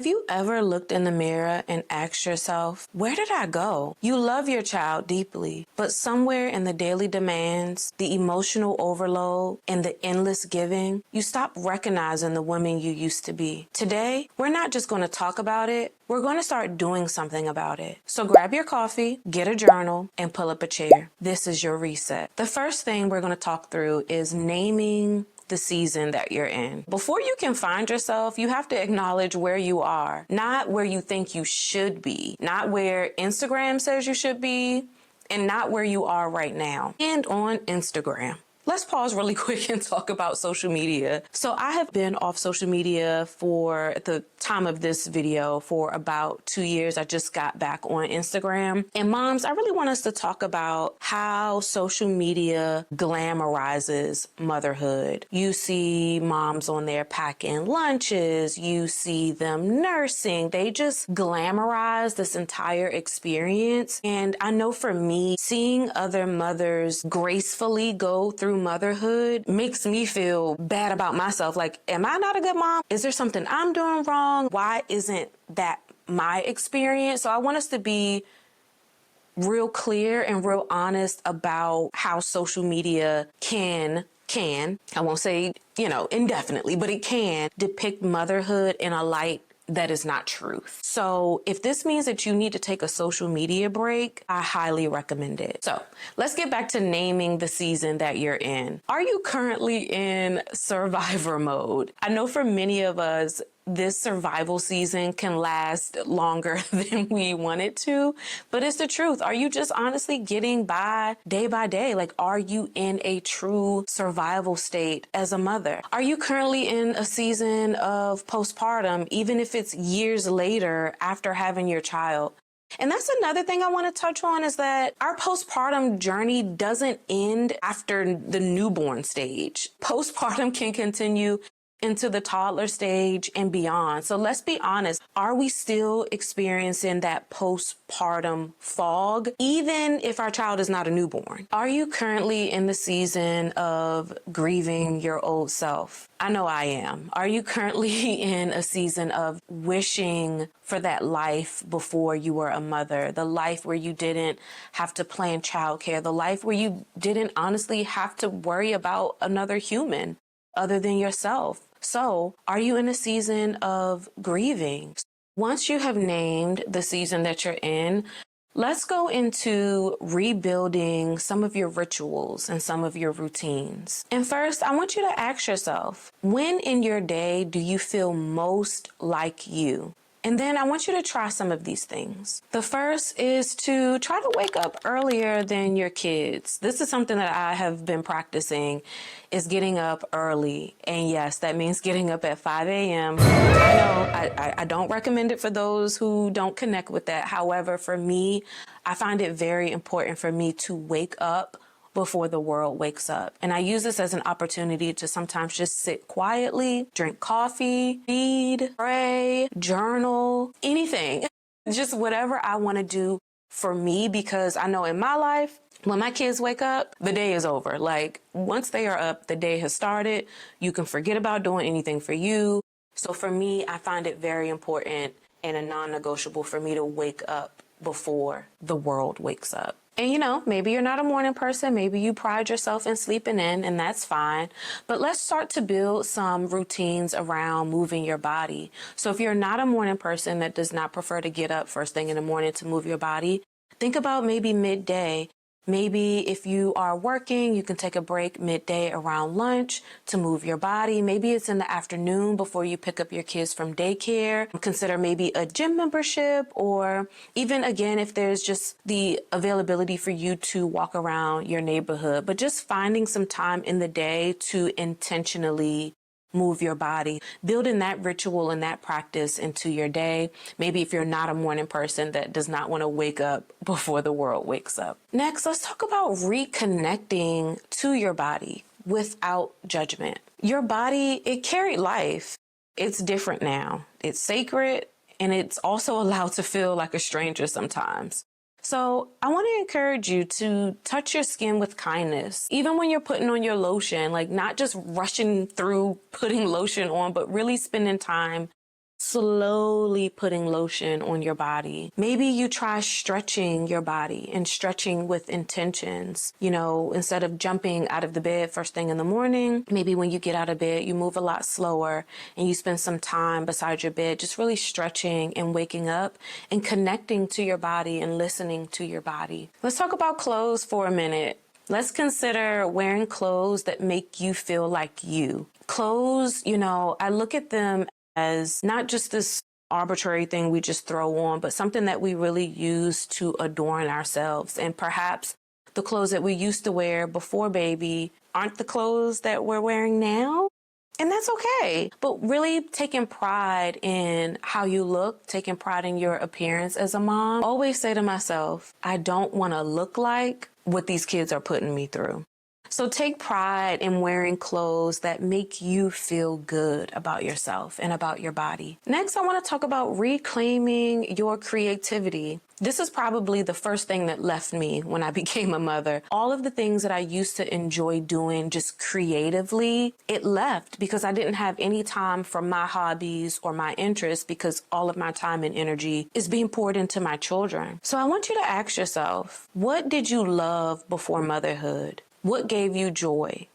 Have you ever looked in the mirror and asked yourself, where did I go? You love your child deeply, but somewhere in the daily demands, the emotional overload, and the endless giving, you stop recognizing the woman you used to be. Today, we're not just going to talk about it, we're going to start doing something about it. So grab your coffee, get a journal, and pull up a chair. This is your reset. The first thing we're going to talk through is naming the season that you're in. Before you can find yourself, you have to acknowledge where you are, not where you think you should be, not where Instagram says you should be, and not where you are right now. And on Instagram. Let's pause really quick and talk about social media. So I have been off social media at the time of this video, for about 2 years. I just got back on Instagram. And moms, I really want us to talk about how social media glamorizes motherhood. You see moms on there packing lunches. You see them nursing. They just glamorize this entire experience. And I know for me, seeing other mothers gracefully go through motherhood makes me feel bad about myself. Like, am I not a good mom? Is there something I'm doing wrong? Why isn't that my experience? So I want us to be real clear and real honest about how social media can, I won't say, indefinitely, but it can depict motherhood in a light that is not truth. So if this means that you need to take a social media break, I highly recommend it. So let's get back to naming the season that you're in. Are you currently in survivor mode? I know for many of us, this survival season can last longer than we want it to, but it's the truth. Are you just honestly getting by day? Like, are you in a true survival state as a mother? Are you currently in a season of postpartum, even if it's years later after having your child? And that's another thing I want to touch on, is that our postpartum journey doesn't end after the newborn stage. Postpartum can continue into the toddler stage and beyond. So let's be honest. Are we still experiencing that postpartum fog, even if our child is not a newborn? Are you currently in the season of grieving your old self? I know I am. Are you currently in a season of wishing for that life before you were a mother? The life where you didn't have to plan childcare, the life where you didn't honestly have to worry about another human other than yourself. So, are you in a season of grieving? Once you have named the season that you're in, let's go into rebuilding some of your rituals and some of your routines. And first, I want you to ask yourself, when in your day do you feel most like you? And then I want you to try some of these things. The first is to try to wake up earlier than your kids. This is something that I have been practicing, is getting up early. And yes, that means getting up at 5 a.m. I know I don't recommend it for those who don't connect with that. However, for me, I find it very important for me to wake up before the world wakes up. And I use this as an opportunity to sometimes just sit quietly, drink coffee, read, pray, journal, anything. Just whatever I want to do for me, because I know in my life, when my kids wake up, the day is over. Like, once they are up, the day has started. You can forget about doing anything for you. So for me, I find it very important and a non-negotiable for me to wake up before the world wakes up. And maybe you're not a morning person. Maybe you pride yourself in sleeping in, and that's fine. But let's start to build some routines around moving your body. So if you're not a morning person that does not prefer to get up first thing in the morning to move your body, think about maybe midday. Maybe if you are working, you can take a break midday around lunch to move your body. Maybe it's in the afternoon before you pick up your kids from daycare. Consider maybe a gym membership, or even, again, if there's just the availability for you to walk around your neighborhood, but just finding some time in the day to intentionally move your body, building that ritual and that practice into your day. Maybe if you're not a morning person that does not want to wake up before the world wakes up. Next, let's talk about reconnecting to your body without judgment. Your body, it carried life. It's different now. It's sacred, and it's also allowed to feel like a stranger sometimes. So I want to encourage you to touch your skin with kindness, even when you're putting on your lotion, like not just rushing through putting lotion on, but really spending time slowly putting lotion on your body. Maybe you try stretching your body and stretching with intentions. You know, instead of jumping out of the bed first thing in the morning, maybe when you get out of bed, you move a lot slower and you spend some time beside your bed, just really stretching and waking up and connecting to your body and listening to your body. Let's talk about clothes for a minute. Let's consider wearing clothes that make you feel like you. Clothes, you know, I look at them as not just this arbitrary thing we just throw on, but something that we really use to adorn ourselves. And perhaps the clothes that we used to wear before baby aren't the clothes that we're wearing now. And that's okay. But really taking pride in how you look, taking pride in your appearance as a mom. I always say to myself, I don't want to look like what these kids are putting me through. So take pride in wearing clothes that make you feel good about yourself and about your body. Next, I want to talk about reclaiming your creativity. This is probably the first thing that left me when I became a mother. All of the things that I used to enjoy doing just creatively, it left because I didn't have any time for my hobbies or my interests because all of my time and energy is being poured into my children. So I want you to ask yourself, what did you love before motherhood? What gave you joy?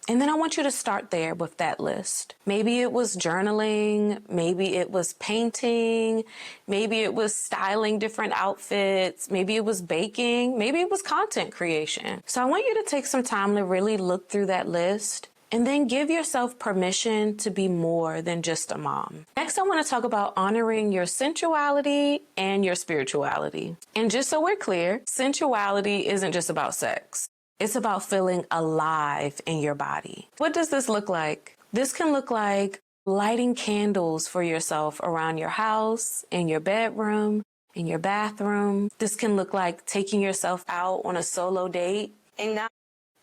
And then I want you to start there with that list. Maybe it was journaling, maybe it was painting, maybe it was styling different outfits, maybe it was baking, maybe it was content creation. So I want you to take some time to really look through that list and then give yourself permission to be more than just a mom. Next, I want to talk about honoring your sensuality and your spirituality. And just so we're clear, sensuality isn't just about sex. It's about feeling alive in your body. What does this look like? This can look like lighting candles for yourself around your house, in your bedroom, in your bathroom. This can look like taking yourself out on a solo date and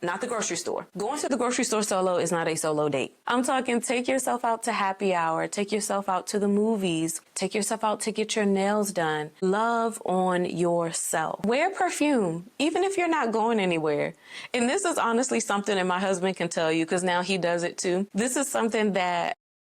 not the grocery store. Going to the grocery store solo is not a solo date. I'm talking take yourself out to happy hour, take yourself out to the movies, take yourself out to get your nails done. Love on yourself. Wear perfume, even if you're not going anywhere. And this is honestly something that my husband can tell you because now he does it too. This is something that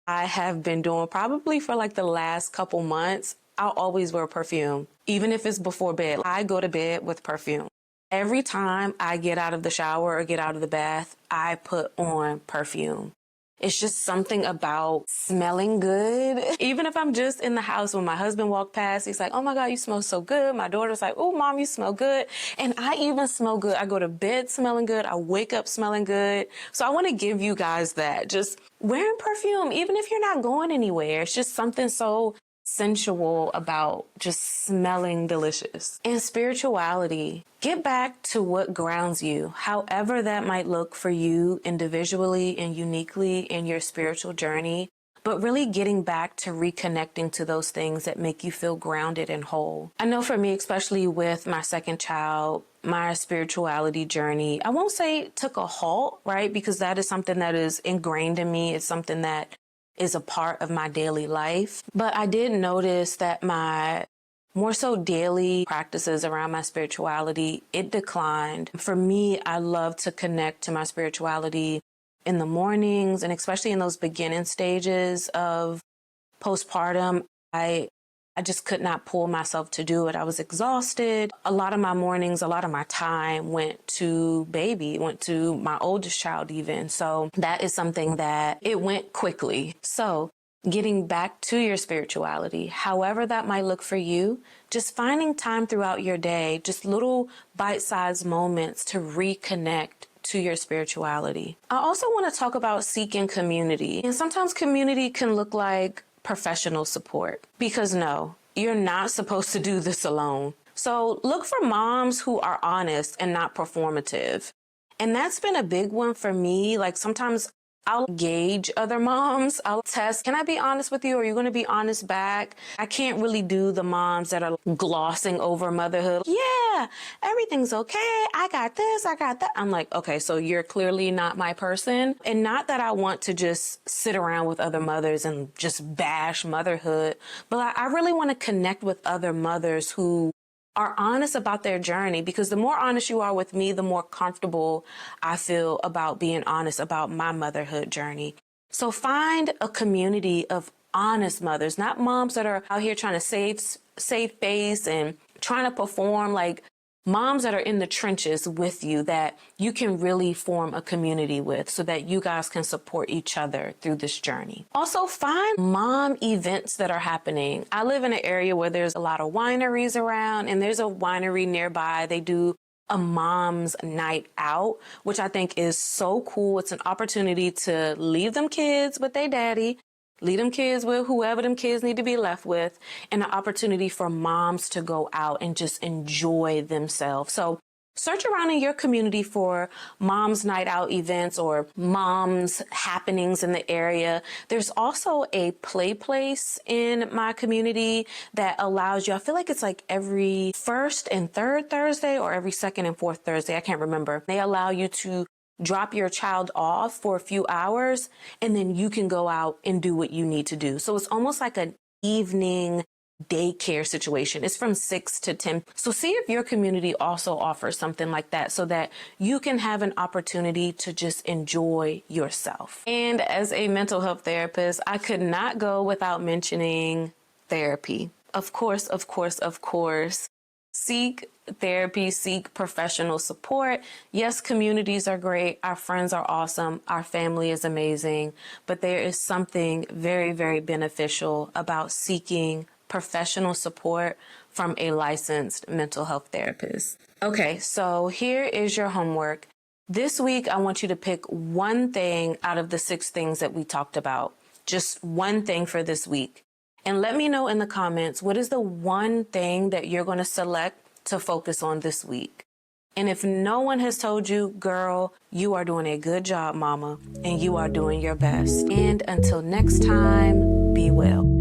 I have been doing probably for like the last couple months. I'll always wear perfume, even if it's before bed. I go to bed with perfume. Every time I get out of the shower or get out of the bath, I put on perfume. It's just something about smelling good. Even if I'm just in the house, when my husband walked past, he's like, oh my God, you smell so good. My daughter's like, oh, Mom, you smell good. And I even smell good. I go to bed smelling good. I wake up smelling good. So I want to give you guys that. Just wearing perfume, even if you're not going anywhere. It's just something so sensual about just smelling delicious. And spirituality, get back to what grounds you, however that might look for you individually and uniquely in your spiritual journey, but really getting back to reconnecting to those things that make you feel grounded and whole. I know for me, especially with my second child, my spirituality journey, I won't say took a halt, right? Because that is something that is ingrained in me. It's something that is a part of my daily life. But I did notice that my more so daily practices around my spirituality, it declined. For me, I love to connect to my spirituality in the mornings and especially in those beginning stages of postpartum. I just could not pull myself to do it. I was exhausted. A lot of my mornings, a lot of my time went to baby, went to my oldest child even. So that is something that it went quickly. So getting back to your spirituality, however that might look for you, just finding time throughout your day, just little bite-sized moments to reconnect to your spirituality. I also want to talk about seeking community. And sometimes community can look like professional support because no, you're not supposed to do this alone. So look for moms who are honest and not performative. And that's been a big one for me. Like sometimes I'll gauge other moms. I'll test, can I be honest with you? Are you going to be honest back? I can't really do the moms that are glossing over motherhood. Yeah, everything's okay. I got this, I got that. I'm like, okay, so you're clearly not my person. And not that I want to just sit around with other mothers and just bash motherhood, but I really want to connect with other mothers who are honest about their journey, because the more honest you are with me, the more comfortable I feel about being honest about my motherhood journey. So find a community of honest mothers, not moms that are out here trying to save face and trying to perform, like moms that are in the trenches with you that you can really form a community with so that you guys can support each other through this journey. Also, find mom events that are happening. I live in an area where there's a lot of wineries around, and there's a winery nearby. They do a mom's night out, which I think is so cool. It's an opportunity to leave them kids with their daddy, leave them kids with whoever them kids need to be left with, and an opportunity for moms to go out and just enjoy themselves. So search around in your community for mom's night out events or mom's happenings in the area. There's also a play place in my community that allows you, I feel like it's like every first and third Thursday or every second and fourth Thursday. I can't remember. They allow you to drop your child off for a few hours, and then you can go out and do what you need to do. So it's almost like an evening daycare situation. It's from 6 to 10. So see if your community also offers something like that so that you can have an opportunity to just enjoy yourself. And as a mental health therapist, I could not go without mentioning therapy. Of course, of course, of course. Seek therapy, seek professional support. Yes, communities are great. Our friends are awesome. Our family is amazing. But there is something very, very beneficial about seeking professional support from a licensed mental health therapist. Okay, so here is your homework. This week, I want you to pick one thing out of the 6 things that we talked about. Just one thing for this week. And let me know in the comments, what is the one thing that you're going to select to focus on this week? And if no one has told you, girl, you are doing a good job, mama, and you are doing your best. And until next time, be well.